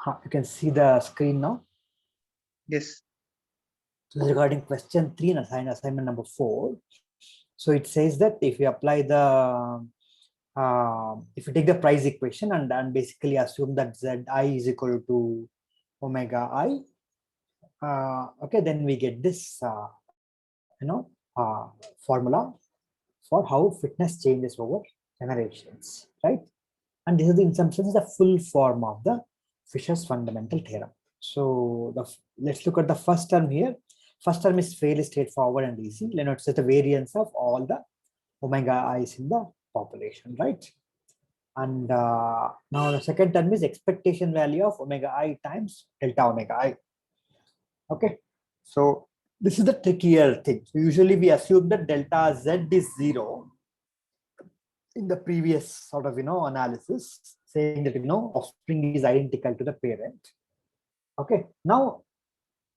You can see the screen now. Yes. So regarding question 3 and assignment number 4. So it says that if you apply the if you take the price equation and basically assume that Zi is equal to omega I, okay, then we get this formula for how fitness changes over generations, right? And this is in some sense the full form of the Fisher's fundamental theorem. So let's look at the first term here. First term is fairly straightforward and easy. It's just a variance of all the omega i's in the population, right? And now the second term is expectation value of omega I times delta omega I. Okay, so this is the trickier thing. So usually we assume that delta z is 0 in the previous sort of analysis, saying that offspring is identical to the parent. Okay, now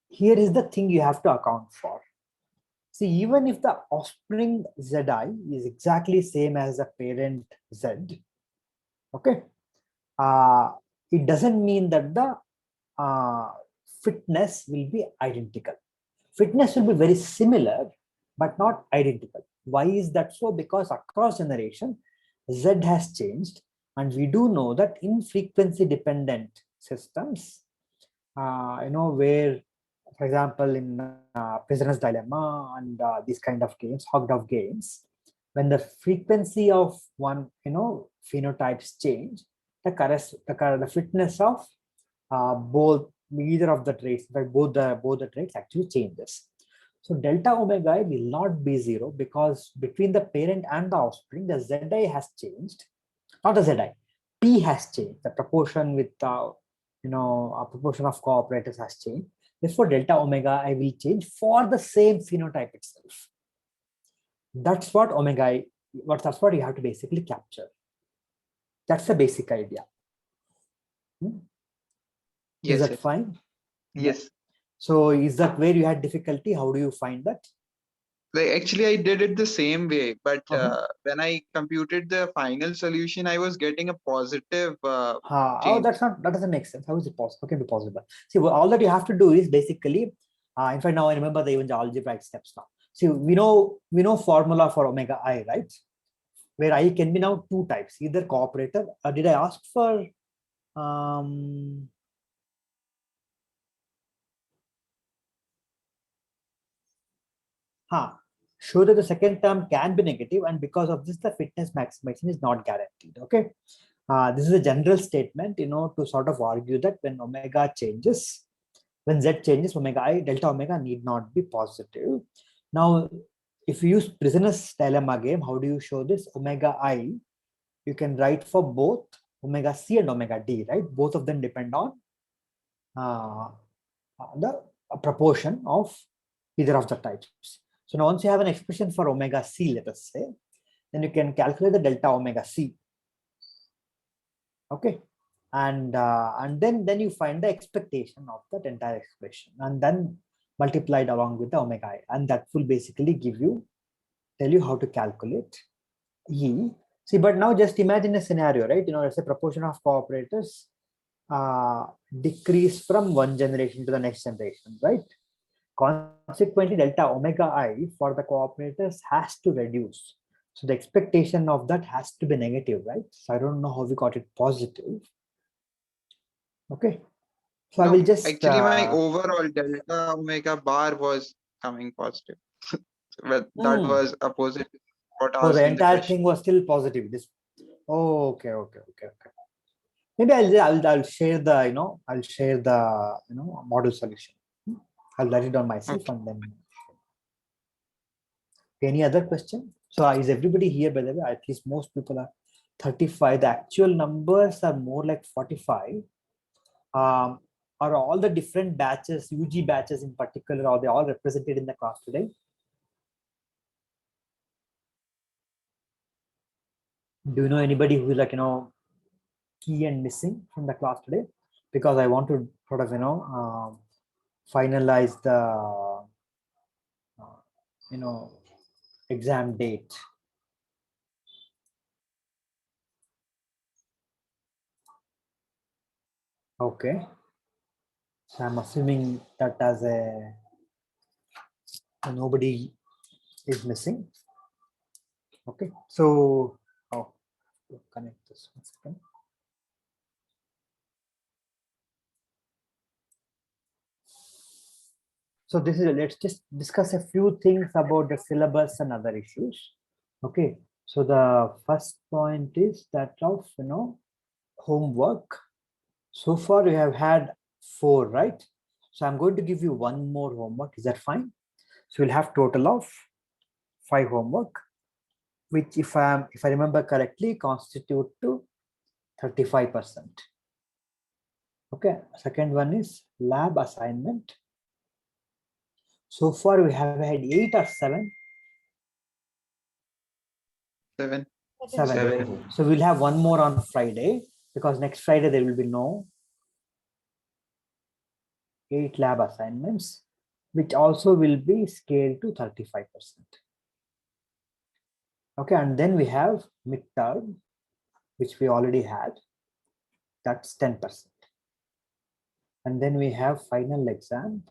here is the thing you have to account for. See, even if the offspring zi is exactly same as the parent z, okay, it doesn't mean that the fitness will be identical. Fitness will be very similar, but not identical. Why is that so? Because across generation, Z has changed, and we do know that in frequency dependent systems, where, for example, in Prisoner's Dilemma and these kind of games, Hogdog games, when the frequency of one phenotypes change, the fitness of both either of the traits, but both the traits actually changes. So delta omega I will not be 0 because between the parent and the offspring, the Zi has changed. Not the Zi, P has changed. The proportion with a proportion of cooperators has changed. Therefore, delta omega I will change for the same phenotype itself. That's what omega I. That's what you have to basically capture. That's the basic idea. Yes, is that fine? Yes. Yeah. So is that where you had difficulty? How do you find that? Actually, I did it the same way, but when I computed the final solution, I was getting a positive Oh, that doesn't make sense. How is it possible? How can it be possible? See, all that you have to do is basically, in fact, now I remember even the algebraic steps now. See, we know formula for omega I, right? Where I can be now two types, either cooperator. Did I ask for show that the second term can be negative, and because of this, the fitness maximization is not guaranteed. Okay, this is a general statement, to sort of argue that when omega changes, when z changes, omega I, delta omega need not be positive. Now, if you use Prisoner's Dilemma game, how do you show this? Omega I, you can write for both omega C and omega D, right? Both of them depend on the proportion of either of the types. So now once you have an expression for omega C, let us say, then you can calculate the delta omega C. Okay, and then you find the expectation of that entire expression, and then multiplied along with the omega I, and that will basically tell you how to calculate E. See, but now just imagine a scenario, right? Let's say proportion of cooperators decrease from one generation to the next generation, right? Consequently, delta omega I for the cooperators has to reduce. So the expectation of that has to be negative, right? So I don't know how we got it positive. Okay. So I will just actually my overall delta omega bar was coming positive. Well, that was opposite what oh, asked the in the entire question. thing was still positive. Okay. Maybe I'll share the I'll share the model solution. I'll write it down myself and then. Any other question? So is everybody here, by the way? At least most people are 35. The actual numbers are more like 45. Are all the different batches, UG batches in particular, are they all represented in the class today? Do you know anybody who is like, key and missing from the class today? Because I want to sort of, finalize the, exam date. Okay. So I'm assuming that as nobody is missing. Okay, so connect this one second. So this is, let's just discuss a few things about the syllabus and other issues. Okay, so the first point is that of homework. So far we have had 4, right? So I'm going to give you one more homework. Is that fine? So we'll have total of 5 homework, which if I remember correctly constitute to 35%. Okay, second one is lab assignment. So far we have had 8 or 7. 7. 7. So we'll have one more on Friday, because next Friday there will be no 8 lab assignments, which also will be scaled to 35%. Okay, and then we have midterm, which we already had. That's 10%. And then we have final exam,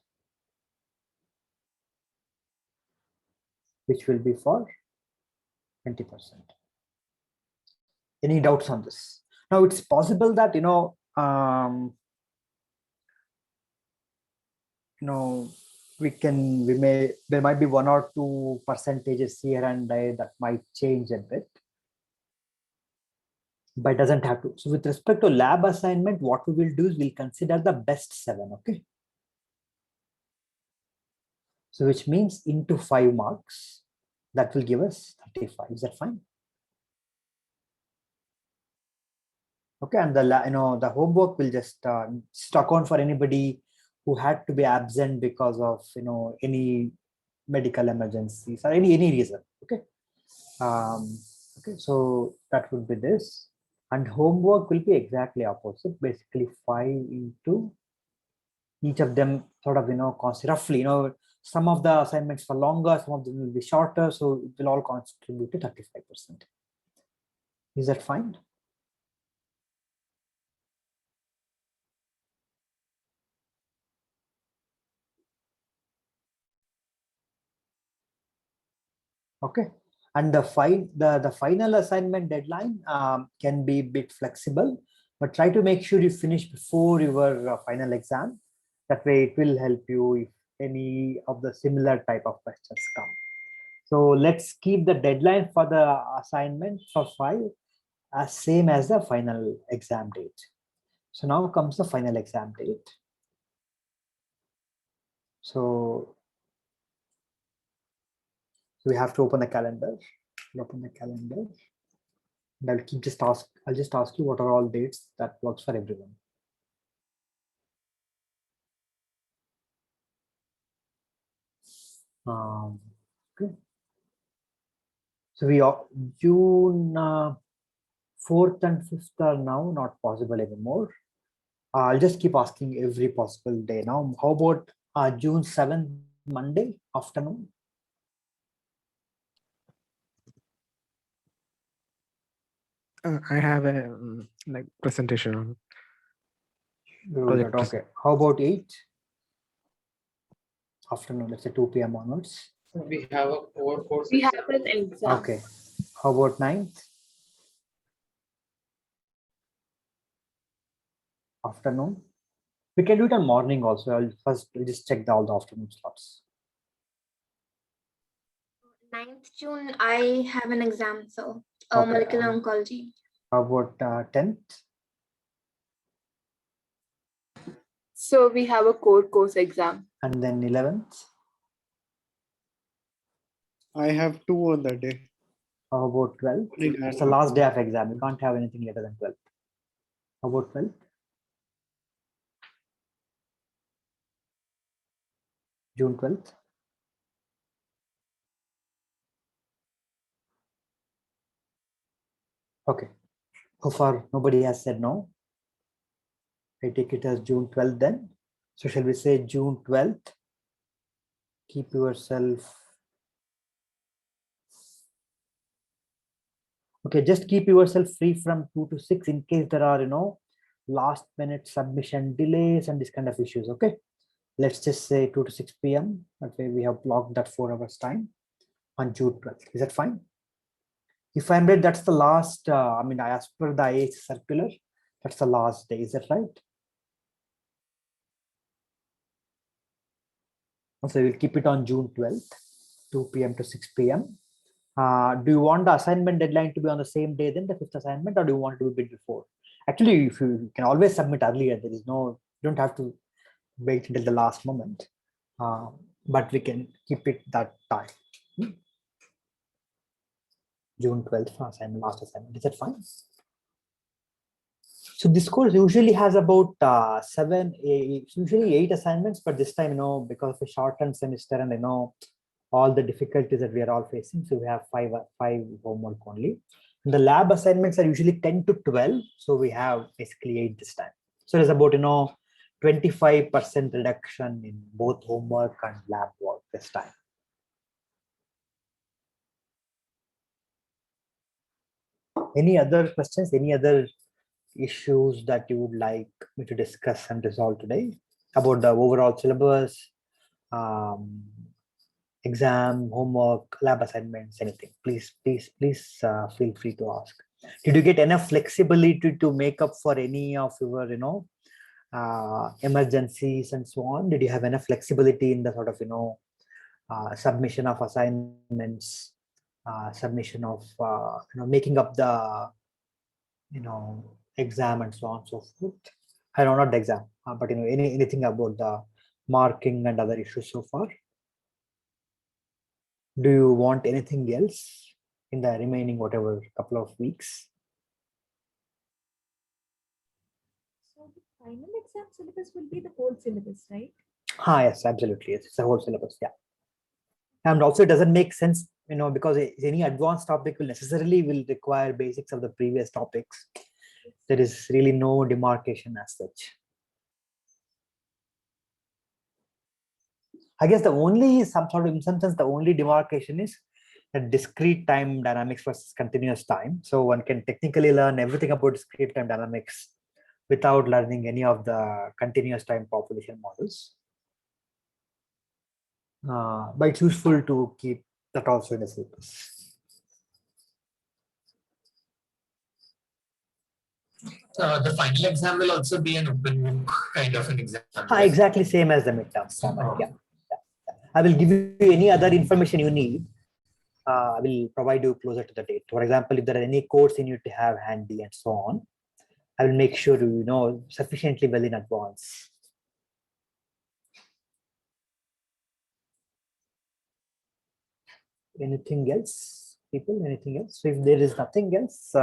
which will be for 20%. Any doubts on this? Now it's possible that there might be 1 or 2 percentages here and there that might change a bit, but it doesn't have to. So with respect to lab assignment, what we will do is we'll consider the best 7. Okay, so which means into 5 marks, that will give us 35. Is that fine? Okay, and the homework will just account for anybody who had to be absent because of any medical emergencies or any reason. Okay, okay, so that would be this, and homework will be exactly opposite. Basically, 5 into each of them, sort of roughly some of the assignments are longer, some of them will be shorter, so it will all contribute to 35%. Is that fine? Okay, and the final assignment deadline can be a bit flexible, but try to make sure you finish before your final exam. That way it will help you if any of the similar type of questions come. So let's keep the deadline for the assignment for 5 as same as the final exam date. So now comes the final exam date. So we have to open the calendar. Open the calendar. And I'll just ask you what are all dates that works for everyone. Okay. So we are June 4th and 5th are now not possible anymore. I'll just keep asking every possible day now. How about June 7th, Monday afternoon? I have a presentation on. Okay. How about 8th? Afternoon, let's say 2 p.m. onwards. We have a core course. We have an exam. Okay. How about 9th? Afternoon. We can do it on morning also. I'll just check all the afternoon slots. 9th June, I have an exam, so molecular oncology. How about 10th? So we have a core course exam. And then 11th? I have 2 on that day. How about 12th? It's the last day of exam. You can't have anything later than 12th. How about 12th? June 12th? Okay. So far, nobody has said no. I take it as June 12th then. So shall we say June 12th? Keep yourself. Okay, just keep yourself free from 2 to 6 in case there are, last minute submission delays and this kind of issues. Okay, let's just say 2 to 6 p.m. That way we have blocked that 4 hours time on June 12th. Is that fine? If I'm right, that's the last, I mean, as per the IH circular, that's the last day. Is that right? So we'll keep it on June 12th, 2 p.m. to 6 p.m. Do you want the assignment deadline to be on the same day then the fifth assignment, or do you want to be a bit before? Actually, if you can always submit earlier, there is no, you don't have to wait until the last moment, but we can keep it that time. June 12th for assignment, last assignment. Is that fine? So this course usually has about usually 8 assignments, but this time, because of a shortened semester and all the difficulties that we are all facing, so we have five homework only. And the lab assignments are usually 10 to 12, so we have basically 8 this time. So there's about 25% reduction in both homework and lab work this time. Any other questions? Any other issues that you would like me to discuss and resolve today about the overall syllabus, exam, homework, lab assignments, anything? Please feel free to ask. Did you get enough flexibility to make up for any of your emergencies and so on? Did you have enough flexibility in the sort of submission of assignments, submission of making up the exam and so on and so forth? I know not the exam, but anything about the marking and other issues so far? Do you want anything else in the remaining whatever couple of weeks? So the final exam syllabus will be the whole syllabus, right? Yes, absolutely. Yes, it's a whole syllabus. Yeah. And also it doesn't make sense, because any advanced topic will require basics of the previous topics. There is really no demarcation as such. I guess the only in some sense, the only demarcation is the discrete time dynamics versus continuous time. So one can technically learn everything about discrete time dynamics without learning any of the continuous time population models. But it's useful to keep that also in the syllabus. The final exam will also be an open book kind of an exam. Right? Exactly same as the midterm format. Yeah. I will give you any other information you need. I will provide you closer to the date. For example, if there are any codes you need to have handy and so on, I will make sure you know sufficiently well in advance. Anything else, people? Anything else? So if there is nothing else,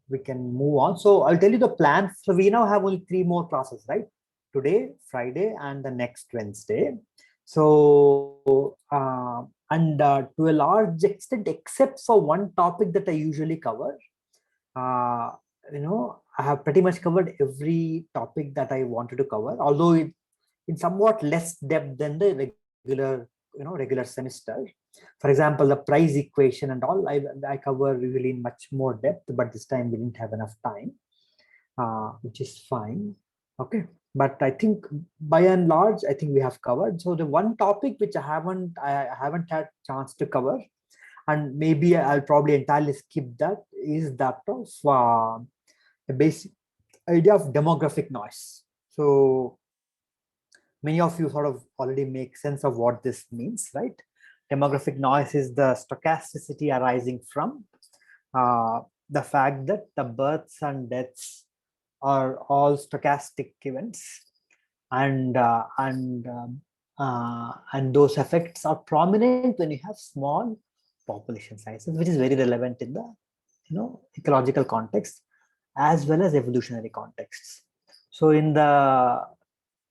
we can move on. So I'll tell you the plan. So we now have only 3 more classes, right? Today, Friday, and the next Wednesday. So, to a large extent, except for one topic that I usually cover, I have pretty much covered every topic that I wanted to cover, although in somewhat less depth than the regular semester. For example, the price equation and all, I cover really in much more depth, but this time we didn't have enough time, which is fine. Okay, but I think by and large, I think we have covered. So the one topic which I haven't had chance to cover, and maybe I'll probably entirely skip that, is that of the basic idea of demographic noise. So many of you sort of already make sense of what this means, right? Demographic noise is the stochasticity arising from the fact that the births and deaths are all stochastic events, and those effects are prominent when you have small population sizes, which is very relevant in the ecological context as well as evolutionary contexts. So in the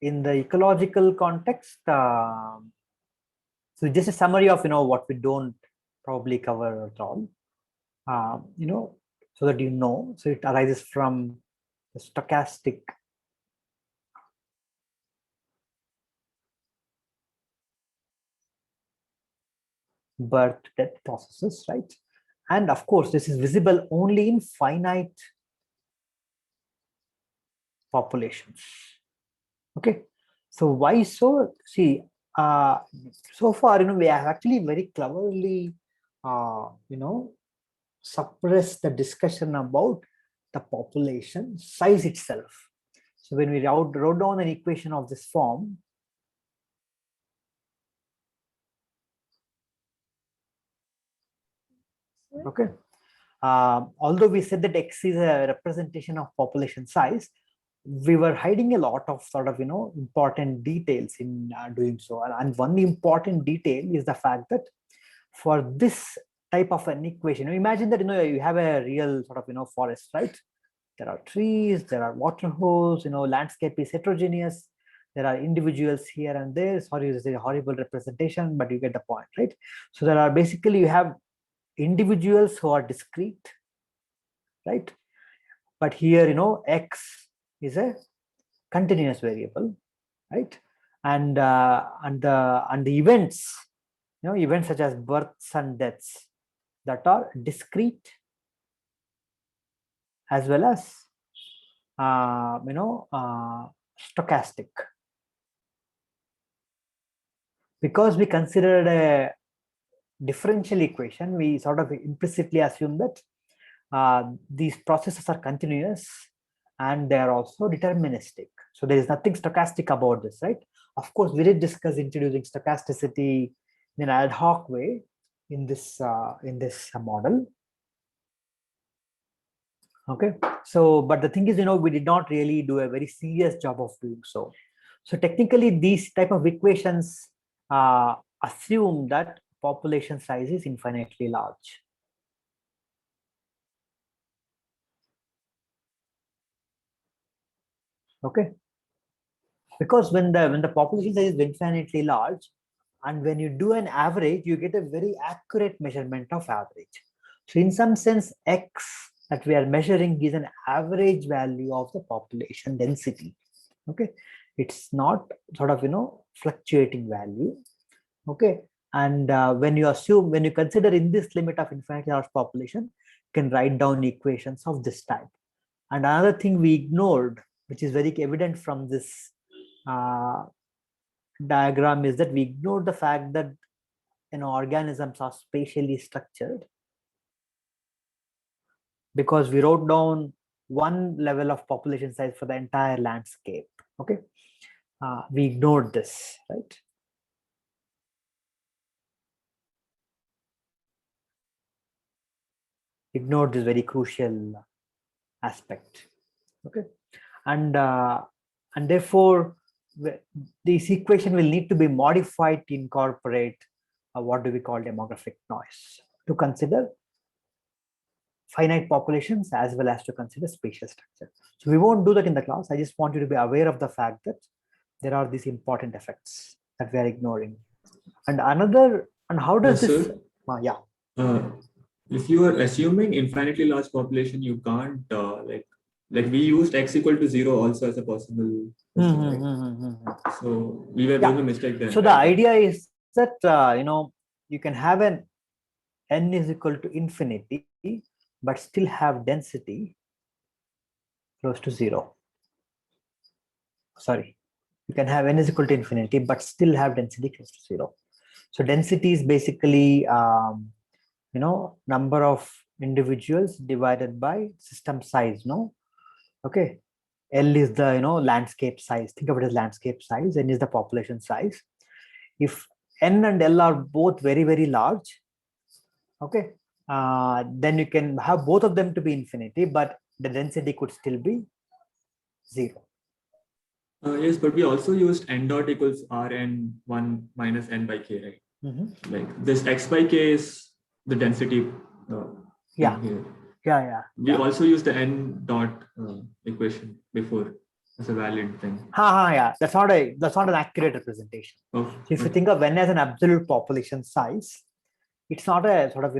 ecological context, so just a summary of what we don't probably cover at all, so that so it arises from the stochastic birth death processes, right? And of course, this is visible only in finite populations. Okay, so why so? See, so far, we have actually very cleverly, suppressed the discussion about the population size itself. So when we wrote down an equation of this form, okay, although we said that X is a representation of population size, we were hiding a lot of sort of, important details in doing so. And one important detail is the fact that for this type of an equation, imagine that, you have a real sort of, forest, right? There are trees, there are water holes, landscape is heterogeneous. There are individuals here and there. Sorry, this is a horrible representation, but you get the point, right? So there are basically, you have individuals who are discrete, right? But here, X is a continuous variable, right? And the events, events such as births and deaths, that are discrete as well as stochastic. Because we considered a differential equation, we sort of implicitly assume that these processes are continuous and they are also deterministic. So there is nothing stochastic about this, right? Of course, we did discuss introducing stochasticity in an ad hoc way in this model. Okay, so but the thing is, we did not really do a very serious job of doing so. So technically, these type of equations assume that population size is infinitely large. Okay, because when the population size is infinitely large, and when you do an average, you get a very accurate measurement of average. So in some sense, X that we are measuring is an average value of the population density. Okay, it's not sort of fluctuating value. Okay, and when you consider in this limit of infinitely large population, you can write down equations of this type. And another thing we ignored, which is very evident from this diagram, is that we ignored the fact that organisms are spatially structured, because we wrote down one level of population size for the entire landscape. Okay, we ignored this, right? Ignored this very crucial aspect. Okay, and therefore this equation will need to be modified to incorporate what do we call demographic noise, to consider finite populations as well as to consider spatial structure. So we won't do that in the class. I just want you to be aware of the fact that there are these important effects that we are ignoring. And how does this? Sir, Yeah. If you are assuming infinitely large population, you can't like we used x equal to 0 also as a possible question, right? So we were doing a mistake there. So the idea is that you can have an n is equal to infinity, but still have density close to 0. Sorry, you can have n is equal to infinity, but still have density close to 0. So density is basically number of individuals divided by system size. No, okay. L is the landscape size. Think of it as landscape size. N is the population size. If n and L are both very, very large, okay, then you can have both of them to be infinity, but the density could still be 0. Yes, but we also used n dot equals rn 1 minus n by k, right? Like this x by k is the density. Yeah. We also used the n dot equation before as a valid thing. Yeah, that's not an accurate representation. So if you think of n as an absolute population size, it's not a sort of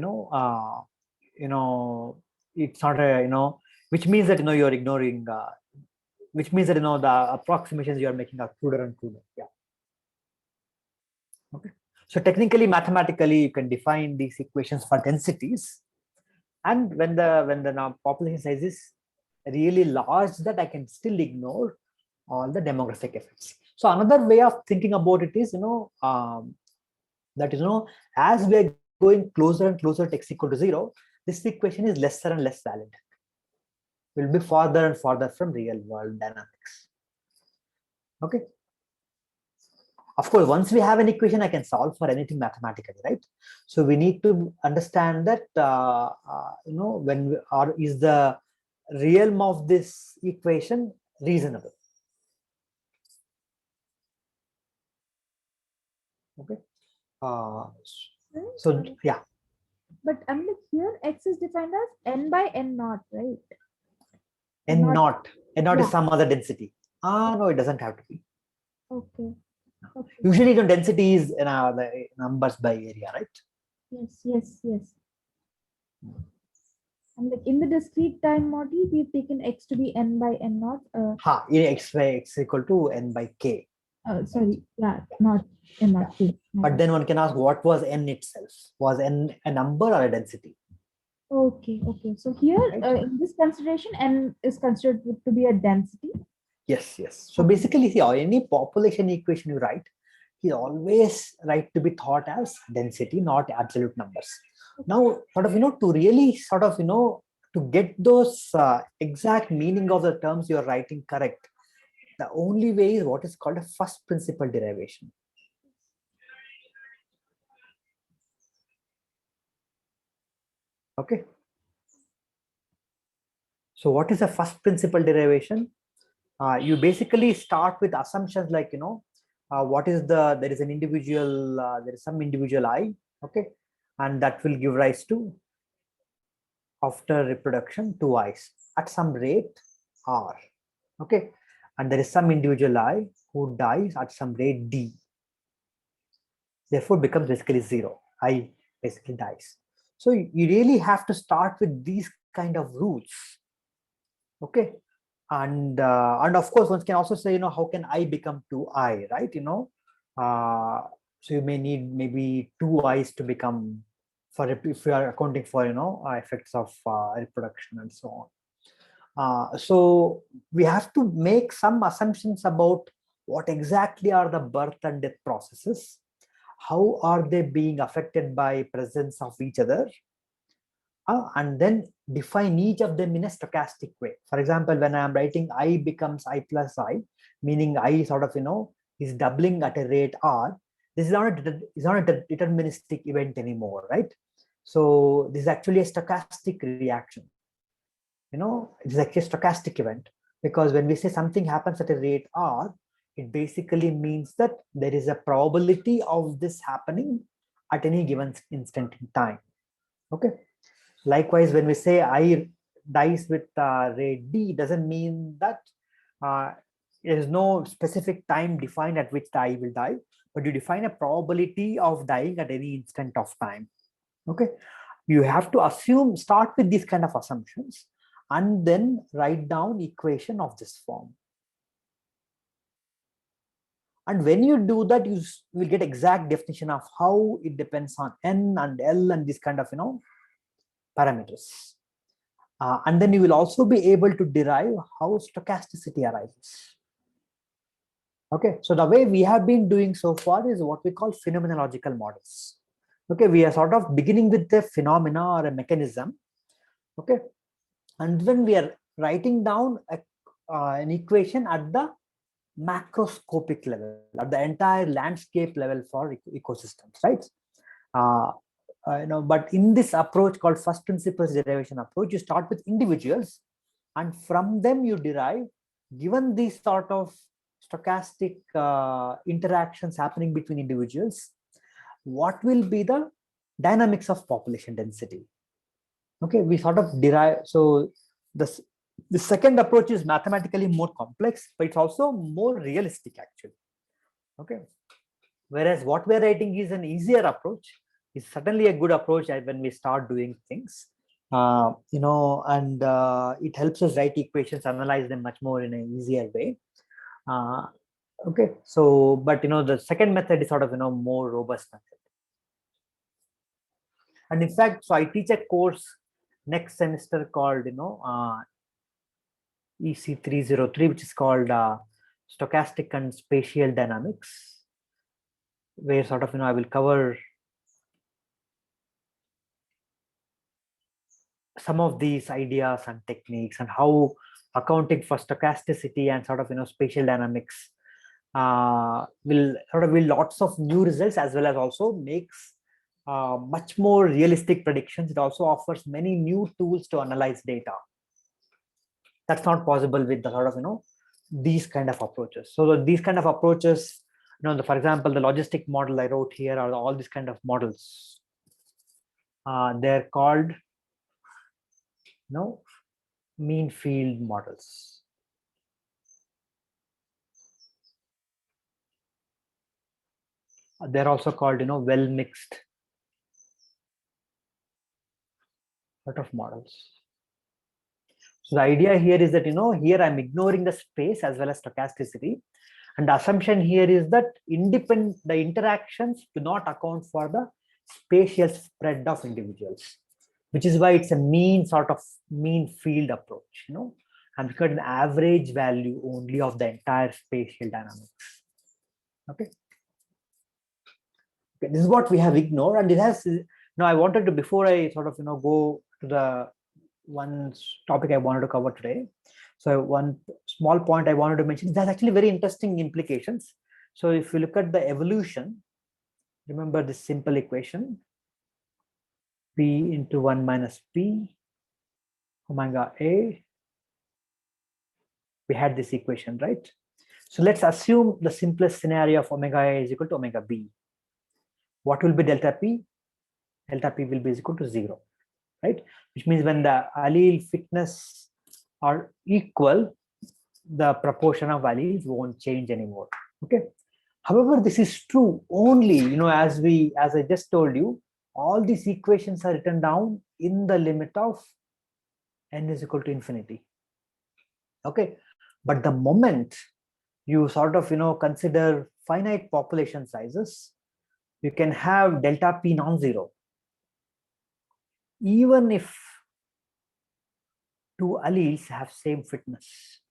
it's not a which means that you're ignoring which means that the approximations you are making are cruder and cruder. Yeah. Okay. So technically, mathematically, you can define these equations for densities, and when the population size is really large that I can still ignore all the demographic effects. So another way of thinking about it is, that as we are going closer and closer to x equal to 0, this equation is lesser and less valid. Will be farther and farther from real world dynamics. Okay. Of course, once we have an equation, I can solve for anything mathematically, right? So we need to understand that is the realm of this equation reasonable? Okay. So yeah. But I'm like, here x is defined as n by n naught, right? N naught Yeah. is some other density. No, it doesn't have to be. Okay. Okay. Usually the density is the numbers by area, right? Yes. And like in the discrete time model, we've taken x to be n by n naught. In x equal to n by k. Sorry, yeah, not n naught k. But then one can ask, what was n itself? Was n a number or a density? Okay. So here, Right. in this consideration, n is considered to be a density. Yes. So basically, see, any population equation you write is always right to be thought as density, not absolute numbers. Now, to really to get those exact meaning of the terms you are writing correct, the only way is what is called a first principle derivation. Okay. So what is a first principle derivation? You basically start with assumptions like, there is an individual, there is some individual I, okay, and that will give rise to, after reproduction, 2 I's at some rate R, okay, and there is some individual I who dies at some rate D, therefore becomes basically 0. I basically dies. So you really have to start with these kind of rules, okay. And of course, one can also say, how can I become 2I, right? So you may need maybe 2 I's to become, if you are accounting for effects of reproduction and so on. So we have to make some assumptions about what exactly are the birth and death processes, how are they being affected by presence of each other, and then define each of them in a stochastic way. For example, when I am writing I becomes I plus I, meaning I is doubling at a rate R, this is not a deterministic event anymore, right? So this is actually a stochastic reaction. It is actually a stochastic event, because when we say something happens at a rate R, it basically means that there is a probability of this happening at any given instant in time. Okay. Likewise, when we say I dies with rate D, doesn't mean that there is no specific time defined at which the I will die, but you define a probability of dying at any instant of time. Okay, you have to start with these kind of assumptions, and then write down equation of this form. And when you do that, you will get exact definition of how it depends on N and L and this kind of parameters. And then you will also be able to derive how stochasticity arises. Okay, so the way we have been doing so far is what we call phenomenological models. Okay, we are sort of beginning with the phenomena or a mechanism. Okay, and then we are writing down an equation at the macroscopic level, at the entire landscape level for ecosystems, right? But in this approach called first principles derivation approach, you start with individuals, and from them you derive, given these sort of stochastic interactions happening between individuals, what will be the dynamics of population density. Okay, we sort of derive. So the second approach is mathematically more complex, but it's also more realistic actually. Okay, whereas what we're writing is an easier approach. Is certainly a good approach when we start doing things, and it helps us write equations, analyze them much more in an easier way. Okay, so but the second method is sort of more robust method. And in fact, so I teach a course next semester called EC303, which is called Stochastic and Spatial Dynamics, where sort of, I will cover some of these ideas and techniques and how accounting for stochasticity and sort of, spatial dynamics will sort of lots of new results, as well as also makes much more realistic predictions. It also offers many new tools to analyze data. That's not possible with the sort of, these kind of approaches. So these kind of approaches, for example, the logistic model I wrote here are all these kind of models. They're called, mean field models. They're also called, well mixed sort of models. So the idea here is that, here I'm ignoring the space as well as stochasticity. And the assumption here is that the interactions do not account for the spatial spread of individuals, which is why it's a mean field approach, and we got an average value only of the entire spatial dynamics. Okay. Okay, this is what we have ignored, and it has. I wanted to, before I sort of go to the one topic I wanted to cover today. So one small point I wanted to mention is there's actually very interesting implications. So if you look at the evolution, remember this simple equation, P into 1 minus P omega A. We had this equation, right? So let's assume the simplest scenario of omega A is equal to omega B. What will be delta P? Delta P will be equal to 0, right? Which means when the allele fitness are equal, the proportion of alleles won't change anymore. Okay. However, this is true only, as I just told you, all these equations are written down in the limit of n is equal to infinity. Okay. But the moment you sort of, consider finite population sizes, you can have delta P non-zero, even if two alleles have same fitness,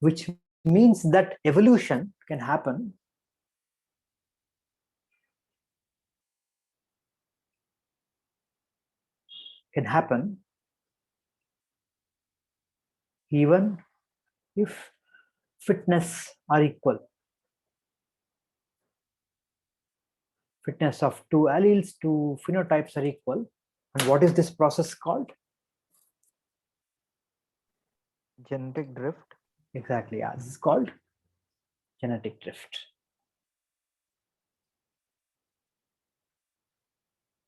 which means that evolution can happen even if fitness are equal. Fitness of two alleles, two phenotypes are equal. And what is this process called? Genetic drift. Exactly. Yeah, this is called genetic drift.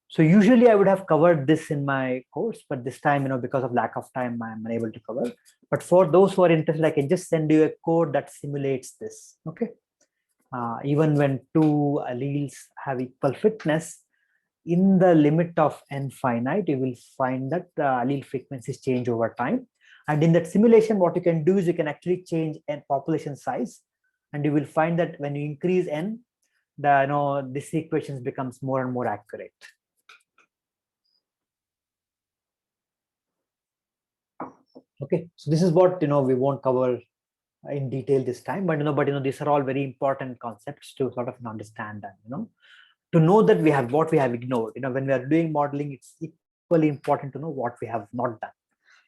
So usually I would have covered this in my course, but this time, because of lack of time, I'm unable to cover. But for those who are interested, I can just send you a code that simulates this. Okay. Even when two alleles have equal fitness, in the limit of n finite, you will find that the allele frequencies change over time. And in that simulation, what you can do is you can actually change n population size, and you will find that when you increase n, this equations becomes more and more accurate. Okay, so this is what we won't cover in detail this time, but these are all very important concepts to sort of understand, and to know that we have what we have ignored. When we are doing modeling, it's equally important to know what we have not done.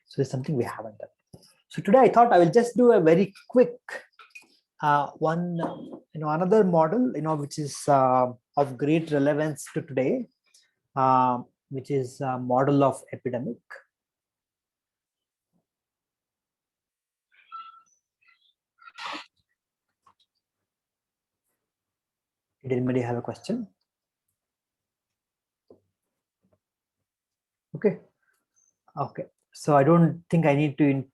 So it's something we haven't done. So today I thought I will just do a very quick one, another model, which is of great relevance to today, which is a model of epidemic. Did anybody have a question? Okay. Okay. So I don't think I need to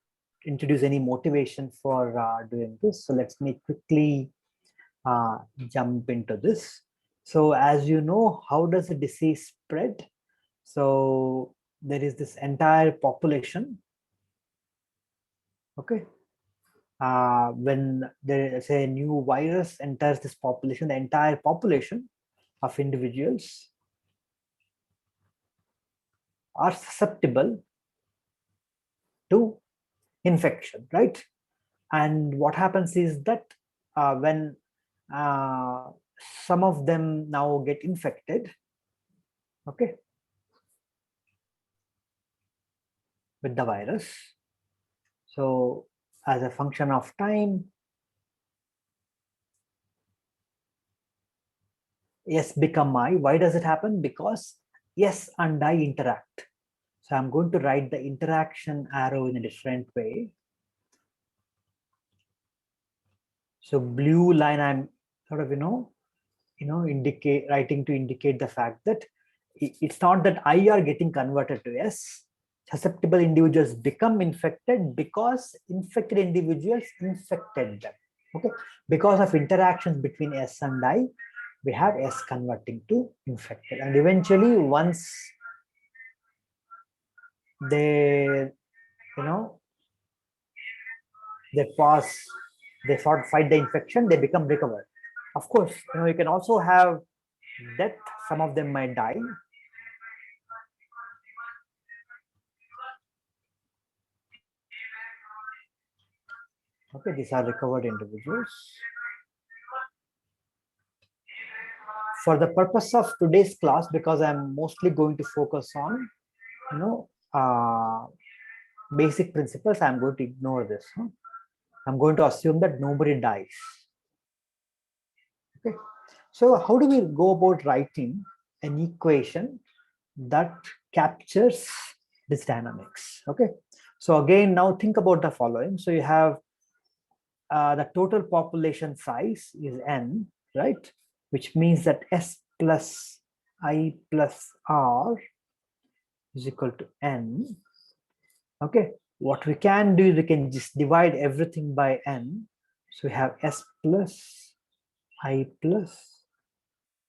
introduce any motivation for doing this. So let's me quickly jump into this. So as you know, how does a disease spread? So there is this entire population. Okay. When there is a new virus enters this population, the entire population of individuals are susceptible to infection, right? And what happens is that when some of them now get infected, okay, with the virus. So as a function of time, S become I. Why does it happen? Because S and I interact. So I'm going to write the interaction arrow in a different way. So blue line, I'm sort of, writing to indicate the fact that it's not that I are getting converted to S. Susceptible individuals become infected because infected individuals infected them. Okay, because of interactions between S and I, we have S converting to infected, and eventually once they, they pass, they sort of fight the infection, they become recovered. Of course, you can also have death. Some of them might die. Okay, these are recovered individuals. For the purpose of today's class, because I'm mostly going to focus on, basic principles, I'm going to ignore this. I'm going to assume that nobody dies. Okay, so how do we go about writing an equation that captures this dynamics? Okay, so again, now think about the following. So you have the total population size is n, right? Which means that S plus I plus R is equal to n. Okay, what we can do is we can just divide everything by n. So we have S plus I plus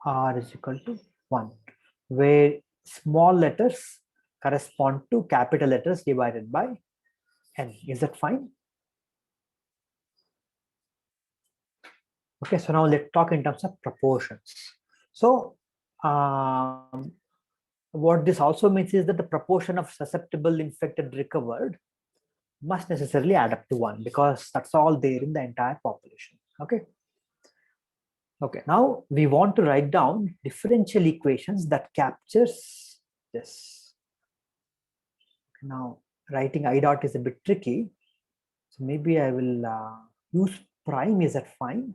R is equal to 1, where small letters correspond to capital letters divided by n. Is that fine? Okay, so now let's talk in terms of proportions. So what this also means is that the proportion of susceptible, infected, recovered must necessarily add up to 1, because that's all there in the entire population. Okay. Okay, now we want to write down differential equations that captures this. Now writing I dot is a bit tricky, so maybe I will use prime. Is that fine?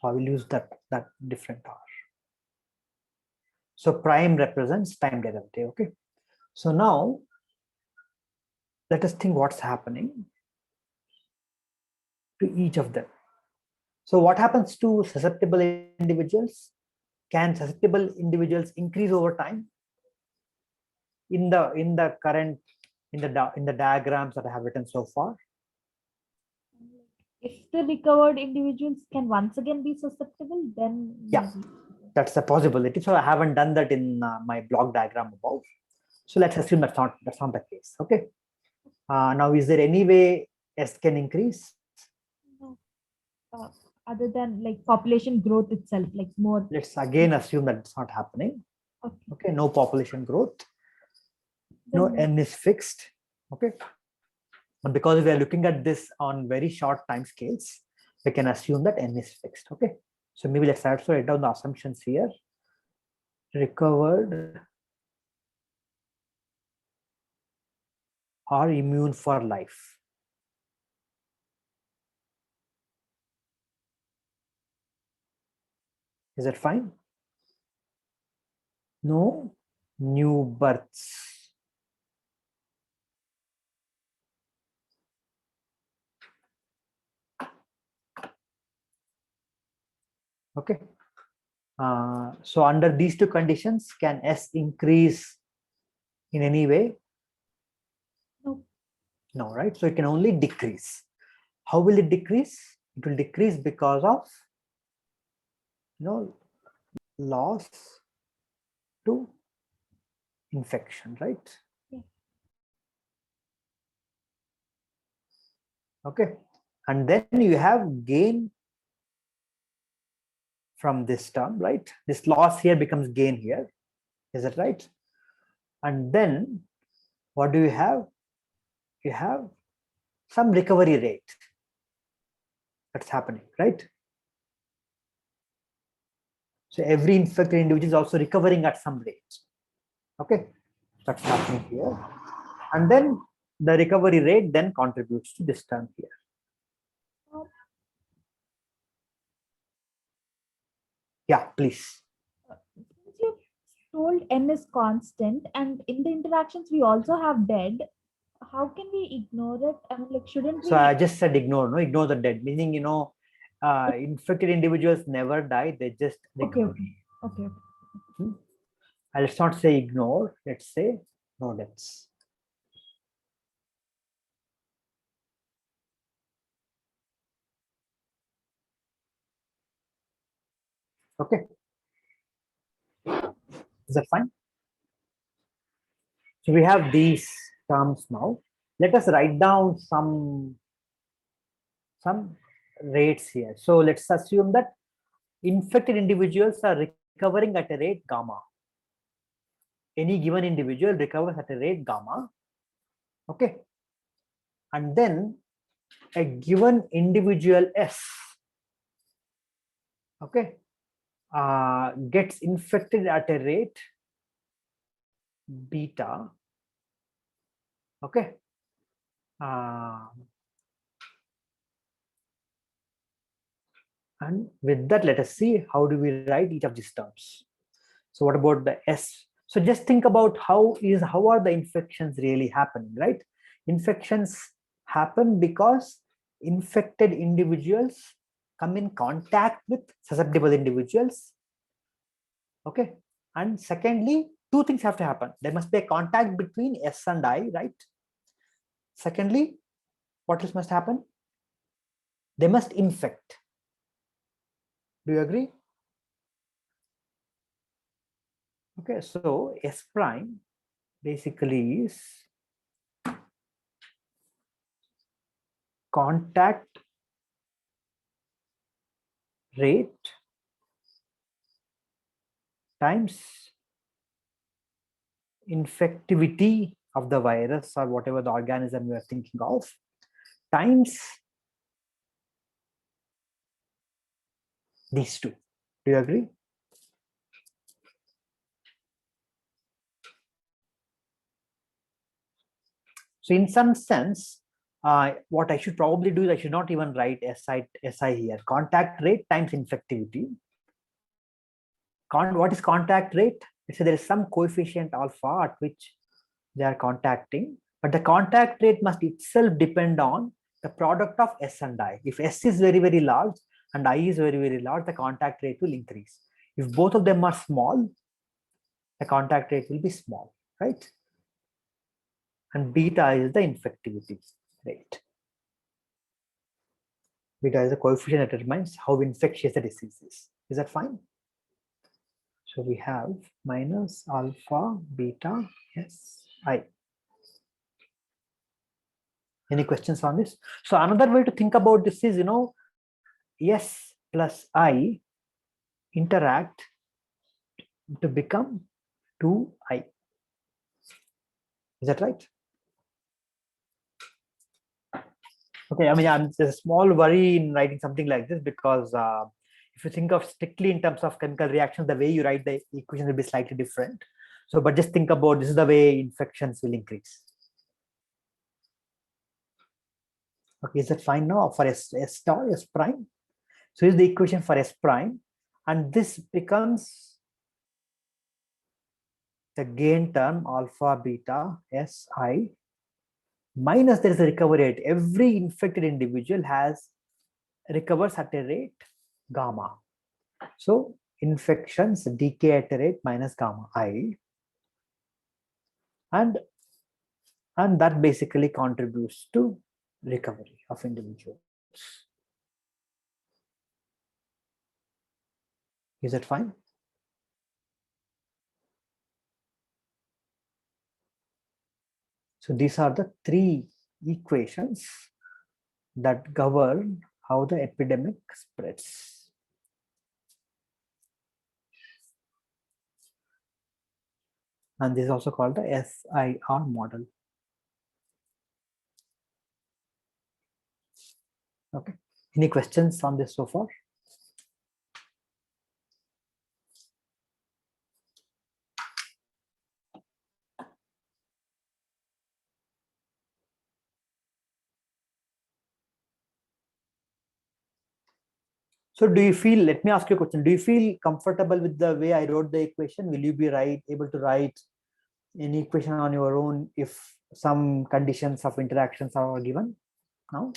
I will use that different R. So prime represents time derivative. Okay, so now let us think what's happening to each of them. So what happens to susceptible individuals? Can susceptible individuals increase over time? In the current, in the diagrams that I have written so far, If the recovered individuals can once again be susceptible, then yeah, maybe. that's a possibility. So I haven't done that in my block diagram above. So let's assume that's not the case. Okay. Now, is there any way S can increase? No. Other than like population growth itself, like more. Let's again assume that it's not happening. Okay. Okay, no population growth. No, Then N is fixed. Okay. And because we are looking at this on very short time scales, we can assume that N is fixed. Okay. So maybe let's also write down the assumptions here. Recovered are immune for life. Is that fine? No new births. Okay. So under these two conditions, can S increase in any way? no. No, right? So it can only decrease. How will it decrease? It will decrease because of loss to infection, right? Yeah. Okay. And then you have gain from this term, right? This loss here becomes gain here. Is that right? And then what do you have? You have some recovery rate that's happening, right? So every infected individual is also recovering at some rate. Okay, that's happening here. And then the recovery rate then contributes to this term here. Yeah, please. Since you told n is constant, and in the interactions we also have dead, how can we ignore it? I mean, like, shouldn't we? So I just said ignore, no, ignore the dead, meaning, you know, infected individuals never die, they just recover. Okay. Let's not say ignore, let's say no deaths. Okay. Is that fine? So we have these terms now. Let us write down some rates here. So let's assume that infected individuals are recovering at a rate gamma. Any given individual recovers at a rate gamma. Okay. And then a given individual S, okay, gets infected at a rate beta. Okay. And with that, let us see how do we write each of these terms. So what about the S? So just think about how are the infections really happening, right? Infections happen because infected individuals come in contact with susceptible individuals. Okay. And secondly, two things have to happen. There must be a contact between S and I, right? Secondly, what else must happen? They must infect. Do you agree? Okay, so S prime basically is contact rate times infectivity of the virus or whatever the organism we are thinking of times these two. Do you agree? So in some sense, what I should probably do is I should not even write SI here. Contact rate times infectivity. What is contact rate? So there is some coefficient alpha at which they are contacting, but the contact rate must itself depend on the product of S and I. If S is very, very large and I is very, very large, the contact rate will increase. If both of them are small, the contact rate will be small, right? And beta is the infectivity rate. Beta is the coefficient that determines how infectious the disease is. Is that fine? So we have minus alpha beta Si. Any questions on this? So another way to think about this is, S plus I interact to become 2I. Is that right? Okay, I mean, there's a small worry in writing something like this because if you think of strictly in terms of chemical reactions, the way you write the equation will be slightly different. So, but just think about this is the way infections will increase. Okay, is that fine now for S star, S prime? So here's the equation for S prime, and this becomes the gain term alpha beta Si minus there is a recovery rate. Every infected individual recovers at a rate gamma. So infections decay at a rate minus gamma I, and that basically contributes to recovery of individuals. Is that fine? So these are the three equations that govern how the epidemic spreads. And this is also called the SIR model. Okay. Any questions on this so far? So do you feel, let me ask you a question. Do you feel comfortable with the way I wrote the equation? Will you be able to write any equation on your own if some conditions of interactions are given now?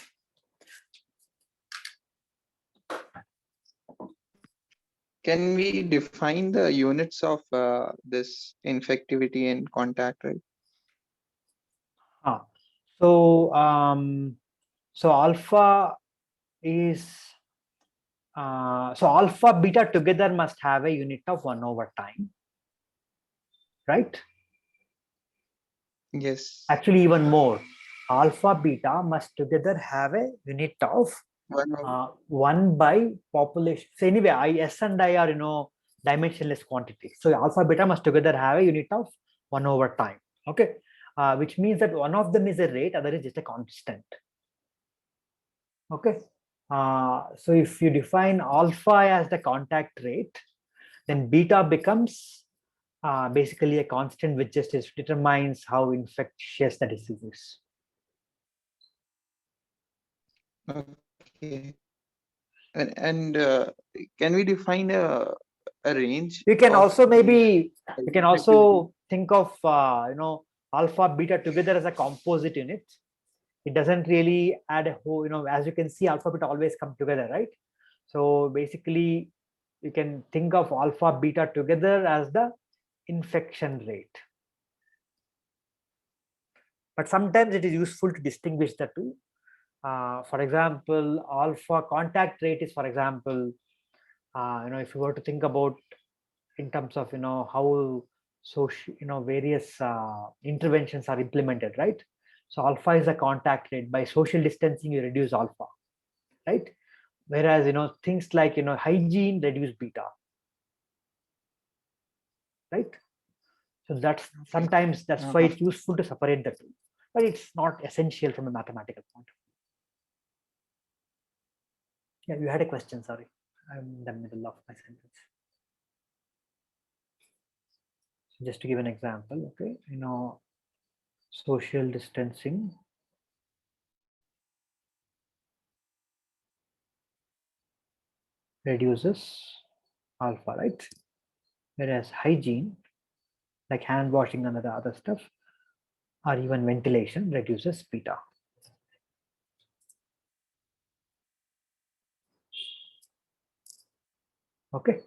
Can we define the units of this infectivity and contact rate? So so alpha is so alpha beta together must have a unit of 1 over time, right? Yes. Actually, even more. Alpha beta must together have a unit of 1 by population. So anyway, S and I are dimensionless quantities. So alpha beta must together have a unit of 1 over time. Okay, which means that one of them is a rate, other is just a constant. Okay, so if you define alpha as the contact rate, then beta becomes basically a constant which just determines how infectious the disease is. Okay. And can we define a range? You can also maybe infectivity? think of alpha beta together as a composite unit. It doesn't really add a whole, as you can see, alpha beta always come together, right? So basically you can think of alpha beta together as the infection rate. But sometimes it is useful to distinguish the two. For example, alpha contact rate is, for example, if you were to think about in terms of how social various interventions are implemented, right? So alpha is the contact rate. By social distancing you reduce alpha, right? Whereas things like hygiene reduce beta, right? So that's sometimes why it's useful to separate the two, but it's not essential from a mathematical point of view. Yeah, you had a question, sorry, I'm in the middle of my sentence. So just to give an example, okay, social distancing reduces alpha, right? Whereas hygiene, like hand washing and the other stuff, or even ventilation, reduces beta. Okay.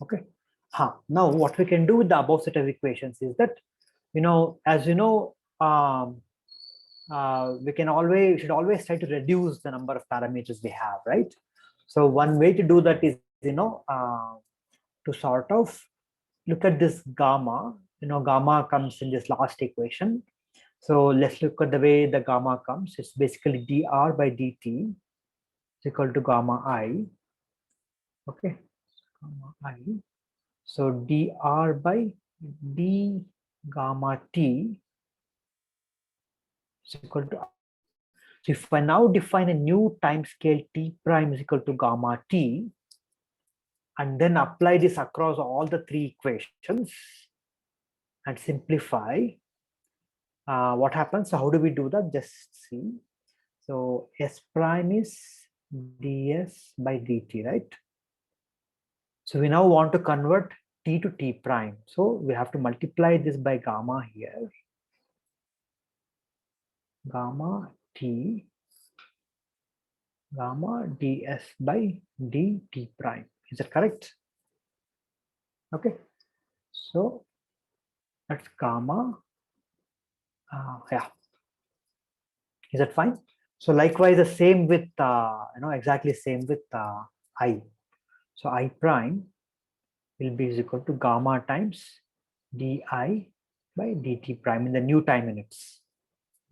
Okay. Now what we can do with the above set of equations is that, as you know, we should always try to reduce the number of parameters we have, right? So one way to do that is, to sort of look at this gamma. Gamma comes in this last equation. So let's look at the way the gamma comes. It's basically dr by dt is equal to gamma I. Okay, gamma I. So dr by d gamma t is equal to. So if I now define a new time scale t prime is equal to gamma t, and then apply this across all the three equations and simplify, what happens? So how do we do that? Just see. So S prime is ds by dt, right? So we now want to convert t to t prime. So we have to multiply this by gamma here. Gamma t, gamma ds by dt prime. Is that correct? Okay. So that's gamma. Yeah. Is that fine? So likewise, the same with exactly same with I. So I prime will be equal to gamma times di by dt prime in the new time units.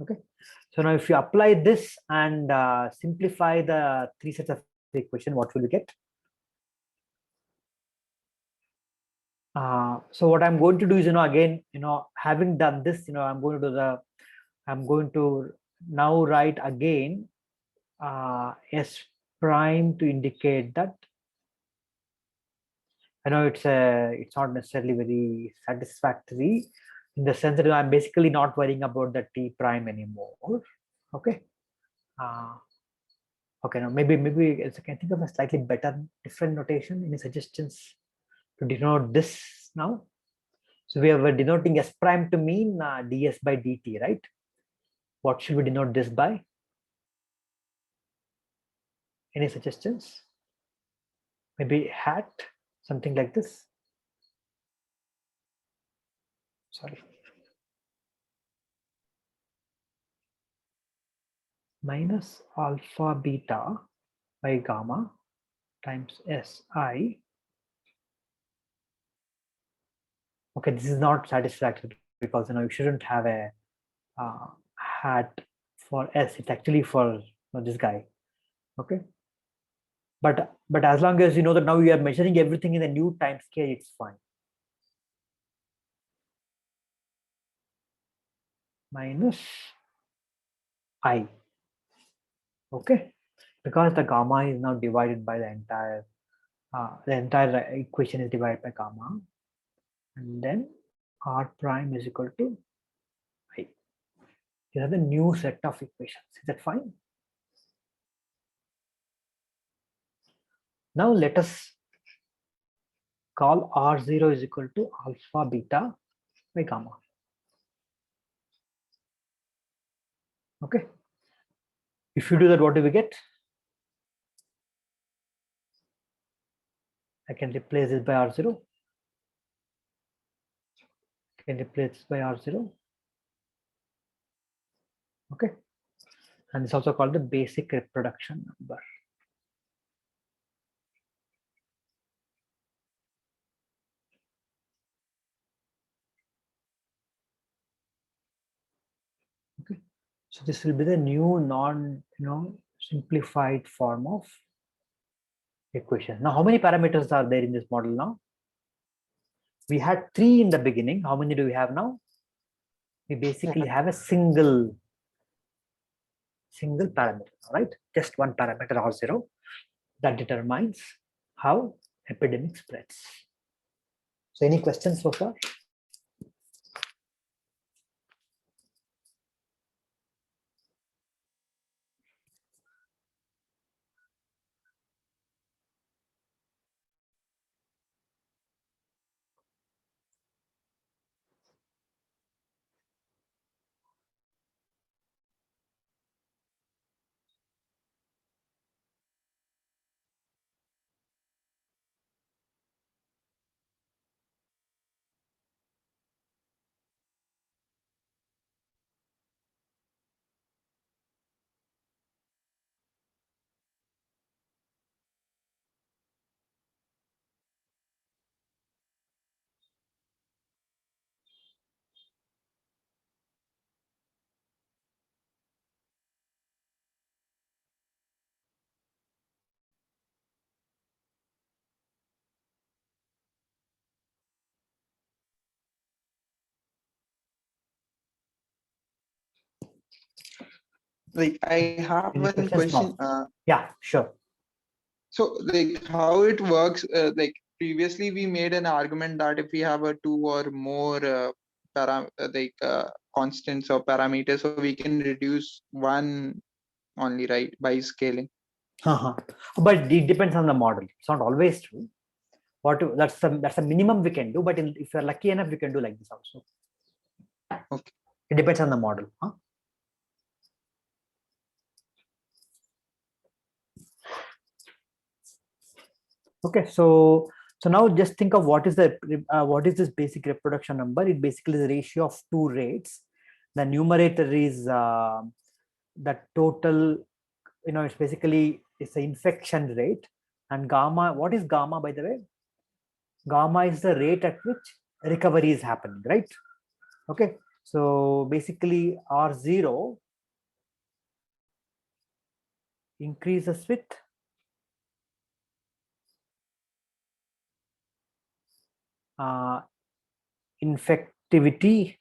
Okay. So now if you apply this and simplify the three sets of equation, what will you get? So what I'm going to do is, again, having done this, I'm going to now write again S prime to indicate that. I know it's not necessarily very satisfactory in the sense that I'm basically not worrying about the T prime anymore. Okay. Okay, now maybe I can think of a slightly better, different notation. Any suggestions to denote this now? So we are denoting S prime to mean ds by dt, right? What should we denote this by? Any suggestions? Maybe hat, something like this. Sorry. Minus alpha beta by gamma times Si. Okay, this is not satisfactory because you shouldn't have a hat for S. It's actually for this guy. Okay. But as long as you know that now you are measuring everything in the new time scale, it's fine. Minus I. Okay, because the gamma is now divided by the entire equation is divided by gamma, and then R prime is equal to I. These are the new set of equations. Is that fine? Now let us call R0 is equal to alpha beta by gamma. Okay. If you do that, what do we get? I can replace this by R0. I can replace this by R0. Okay. And it's also called the basic reproduction number. Okay. So this will be the new simplified form of equation. Now, how many parameters are there in this model now? We had 3 in the beginning. How many do we have now? We basically have a single parameter, right? Just one parameter R0 that determines how epidemic spreads. So any questions so far? Like I have Any one questions question. now? Yeah, sure. So like how it works, like previously we made an argument that if we have a 2 or more constants or parameters, so we can reduce one only, right, by scaling. But it depends on the model. It's not always true. That's the minimum we can do. But if you're lucky enough, we can do like this also. Okay. It depends on the model. Okay, so now just think of what is this basic reproduction number. It basically is a ratio of 2 rates. The numerator is the total, it's basically it's the infection rate, and gamma. What is gamma, by the way? Gamma is the rate at which recovery is happening, right? Okay, so basically R0 increases with infectivity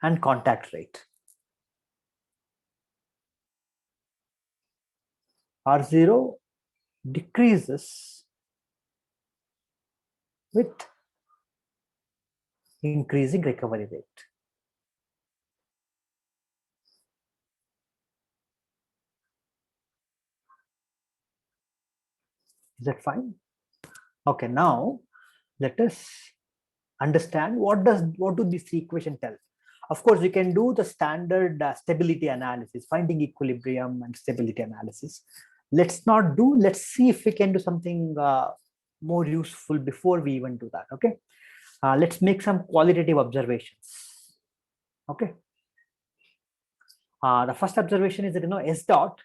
and contact rate. R0 decreases with increasing recovery rate. Is that fine? Okay, now let us understand what do this equation tell. Of course, we can do the standard stability analysis, finding equilibrium and stability analysis. Let's see if we can do something more useful before we even do that. Okay, let's make some qualitative observations. Okay, the first observation is that S dot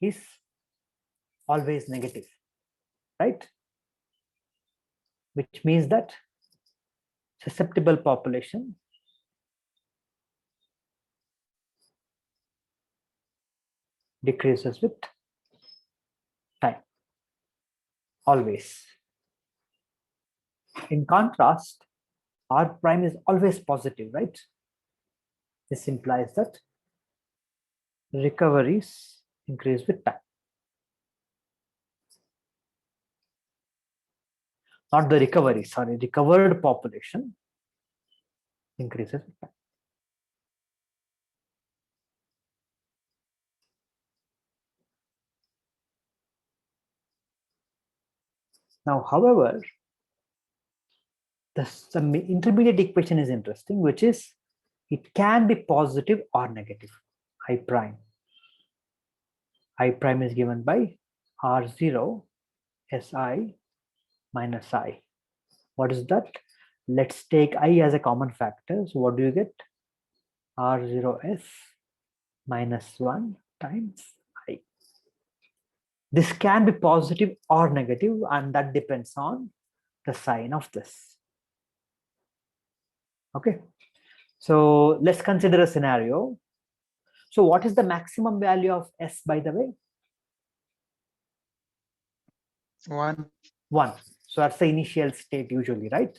is always negative, right? Which means that susceptible population decreases with time, always. In contrast, R prime is always positive, right? This implies that recoveries increase with time. Not the recovery, sorry, recovered population increases with time. Now, however, the intermediate equation is interesting, which is it can be positive or negative. I prime. I prime is given by R0 Si minus I. What is that? Let's take I as a common factor. So what do you get? R0S minus 1 times I. This can be positive or negative, and that depends on the sign of this. Okay, so let's consider a scenario. So what is the maximum value of S, by the way? 1. 1. So that's the initial state usually, right?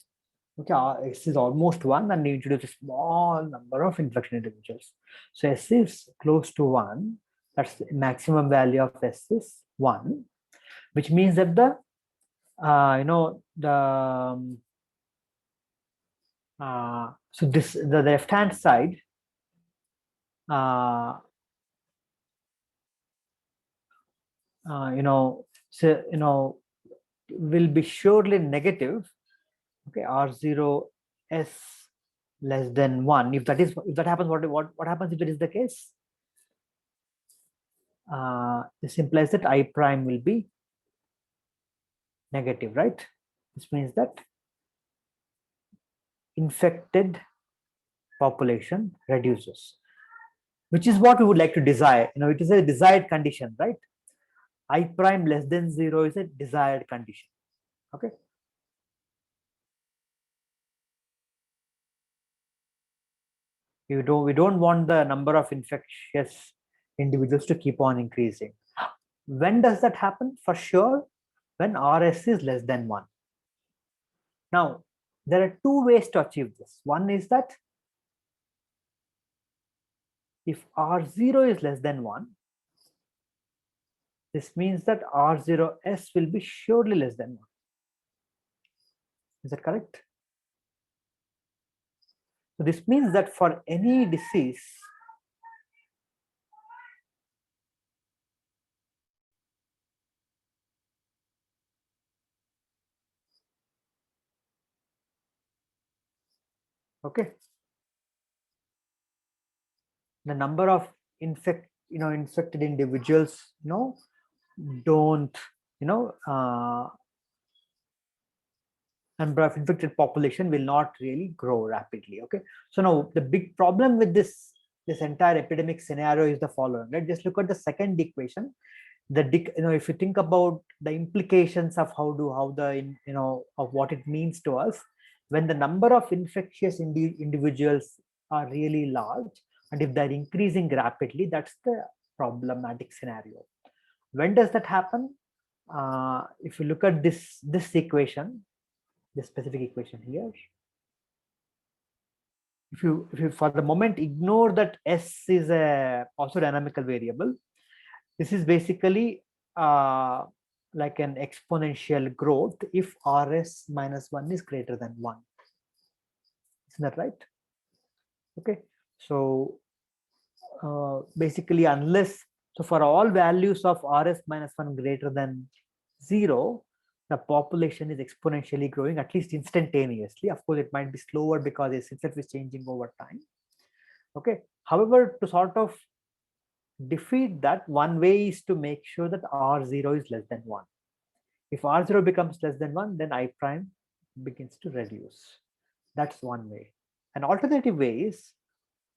Okay, S is almost 1, and you introduce a small number of infection individuals. So S is close to 1. That's the maximum value of S is 1, which means that the so this the left hand side will be surely negative. Okay, R0 S less than 1. If that happens, what happens if it is the case? This implies that I prime will be negative, right? This means that infected population reduces, which is what we would like to desire. It is a desired condition, right? I prime less than 0 is a desired condition. Okay. We don't want the number of infectious individuals to keep on increasing. When does that happen? For sure, when RS is less than 1. Now, there are two ways to achieve this. One is that if R0 is less than 1, this means that R0S will be surely less than 1. Is that correct? So this means that for any disease, okay, the number of infected individuals don't number of infected population will not really grow rapidly. Okay, so now the big problem with this entire epidemic scenario is the following, right? Just look at the second equation. If you think about the implications of of what it means to us, when the number of infectious individuals are really large, and if they're increasing rapidly, that's the problematic scenario. When does that happen? If you look at this equation, this specific equation here, if you for the moment ignore that S is a also dynamical variable, this is basically like an exponential growth if Rs minus 1 is greater than 1. Isn't that right? Okay, so basically unless, so for all values of Rs minus 1 greater than 0, the population is exponentially growing, at least instantaneously. Of course, it might be slower because it itself is changing over time. Okay, however, to sort of defeat that, one way is to make sure that R0 is less than 1. If R0 becomes less than 1, then I prime begins to reduce. That's one way. An alternative way is,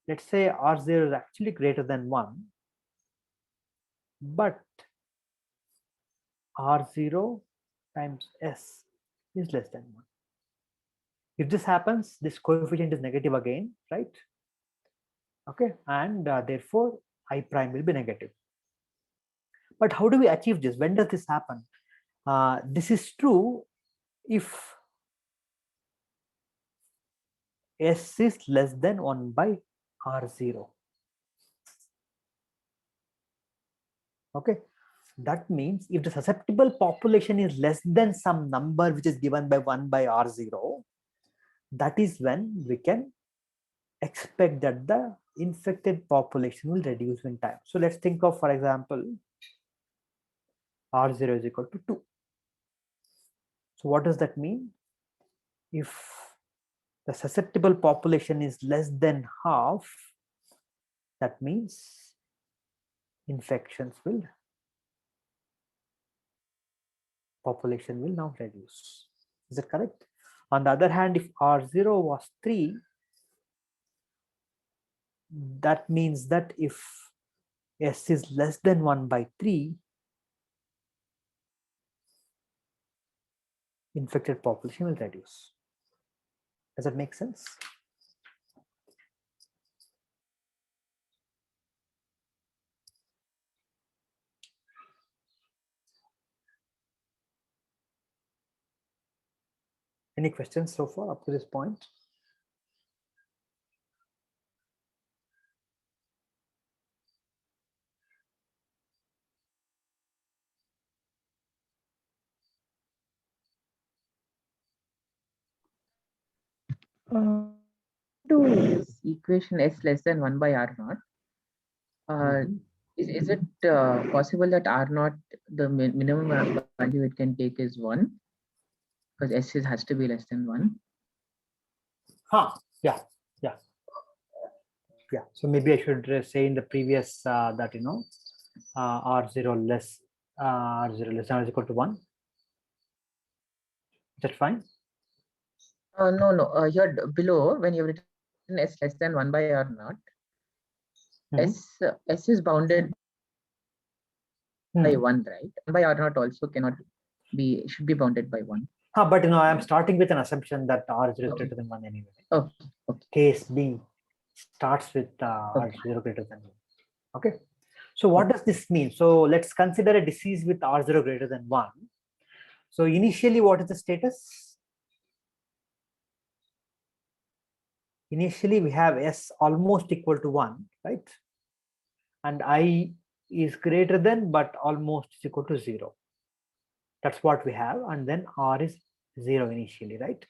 let's say R0 is actually greater than 1, but R0 times S is less than 1. If this happens, this coefficient is negative again, right? Okay, and therefore I prime will be negative. But how do we achieve this? When does this happen? This is true if S is less than 1 by R0. Okay, that means if the susceptible population is less than some number which is given by 1 by R0, that is when we can expect that the infected population will reduce in time. So let's think of, for example, R0 is equal to 2. So what does that mean? If the susceptible population is less than half, that means population will now reduce. Is that correct? On the other hand, if R0 was 3, that means that if S is less than 1 by 3, infected population will reduce. Does that make sense? Any questions so far up to this point? To this equation S less than 1 by R naught, is it possible that R naught, the minimum value it can take is 1? Because S has to be less than 1. Yeah. So maybe I should say in the previous that R0 less R0 less than or equal to 1. Is that fine? No. Here below, when you've written S less than 1 by R naught, S is bounded by 1, right? 1 by R naught also should be bounded by 1. But I'm starting with an assumption that R0 is greater than 1 anyway. Okay. Case B starts with R0 greater than 1. Okay. So what does this mean? So let's consider a disease with R0 greater than 1. So initially, what is the status? Initially, we have S almost equal to 1, right? And I is greater than but almost is equal to 0. That's what we have. And then R is 0 initially, right?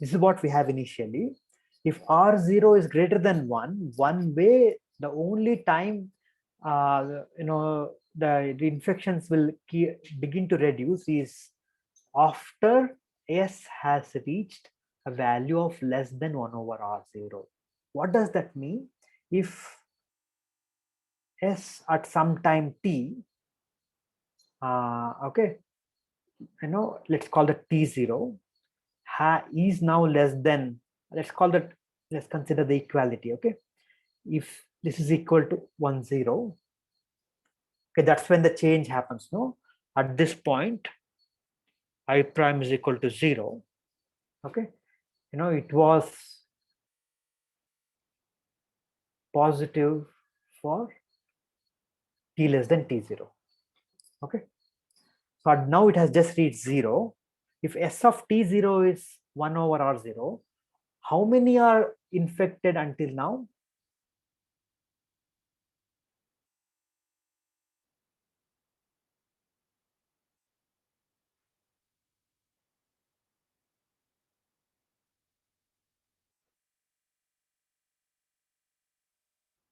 This is what we have initially. If R0 is greater than 1, one way, the only time the infections will begin to reduce is after S has reached a value of less than 1 over R0. What does that mean? If S at some time t, okay, let's call that T0, is now less than, let's consider the equality, okay? If this is equal to 1, 0, okay, that's when the change happens, no? At this point, I prime is equal to 0, okay? It was positive for t less than t0. Okay. So now it has just reached 0. If S of t0 is 1 over R0, how many are infected until now?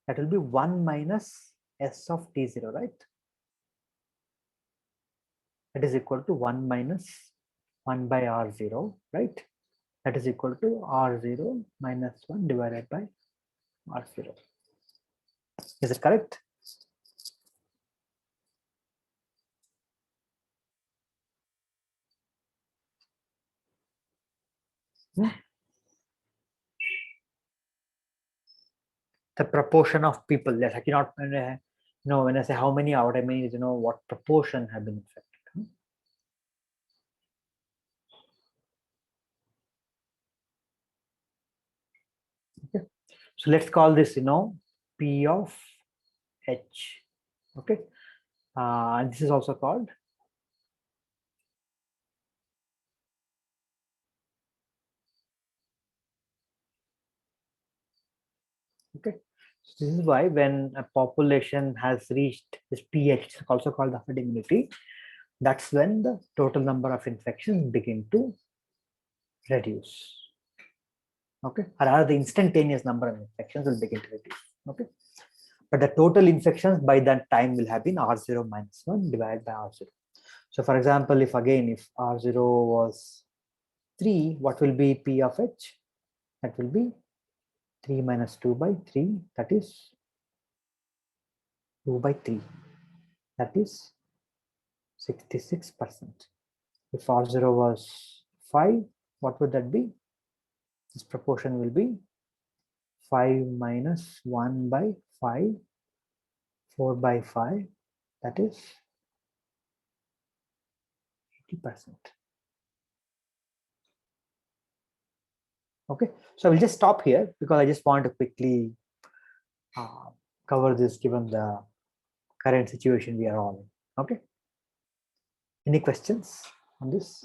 That will be 1 minus S of t0, right? That is equal to 1 minus 1 by R0, right? That is equal to R0 minus 1 divided by R0. Is it correct? The proportion of people, yes, I cannot, when I say how many out, I mean, what proportion have been infected. Okay. So let's call this, P of H. Okay. And this is also called okay. So this is why when a population has reached this pH, also called the herd immunity, that's when the total number of infections begin to reduce. Okay, or rather the instantaneous number of infections will begin to reduce. Okay, but the total infections by that time will have been R0 minus 1 divided by R0. So for example, if R0 was 3, what will be P of H? That will be 3 minus 2 by 3, that is 2 by 3, that is 66%. If R0 was 5, what would that be? This proportion will be 5 minus 1 by 5, 4 by 5, that is 80%. Okay, so I will just stop here because I just want to quickly cover this given the current situation we are all in. Okay, any questions on this?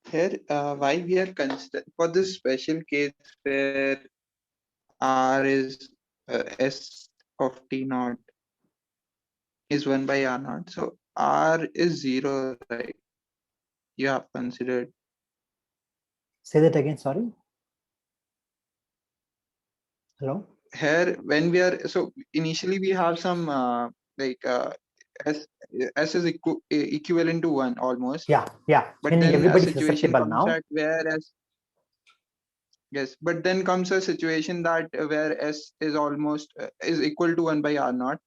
Here, why we are consider for this special case where R is S of T naught is 1 by R naught. So R is 0, right? You have considered. Say that again, sorry. Hello? Here, when we are, so initially we have some S is equivalent to 1 almost. Yeah. But Meaning then a everybody is situation susceptible comes now. at where S, yes, but then comes a situation that where S is almost is equal to 1 by R naught.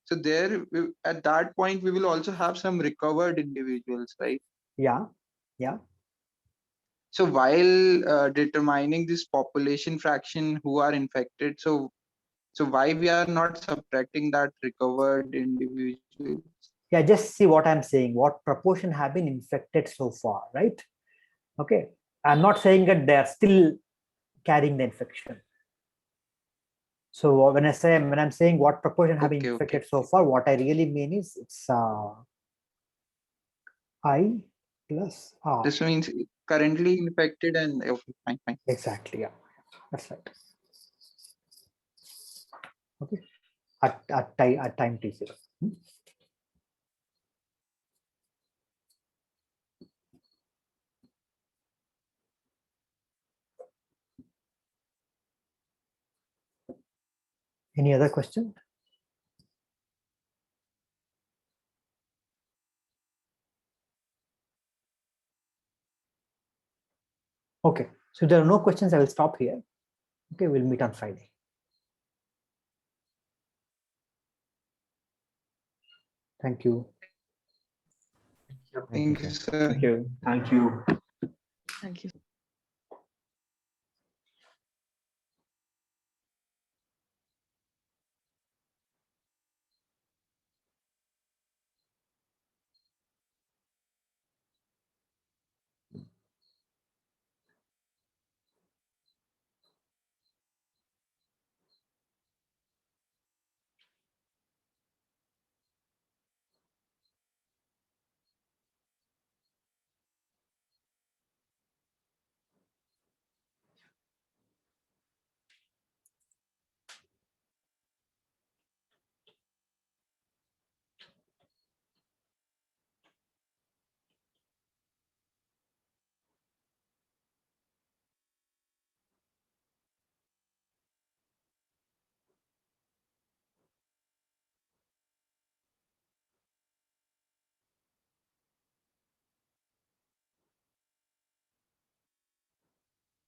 So there, at that point, we will also have some recovered individuals, right? Yeah. So while determining this population fraction who are infected, so why we are not subtracting that recovered individuals? Yeah, just see what I'm saying. What proportion have been infected so far, right? Okay. I'm not saying that they are still carrying the infection. So when I'm saying what proportion have been infected so far, what I really mean is it's I plus R. This means currently infected and okay, fine. Exactly, yeah, that's right. Okay, at time t0. Any other question? Okay, so if there are no questions, I will stop here. Okay, we'll meet on Friday. Thank you. Thank you, sir. Thank you. Thank you.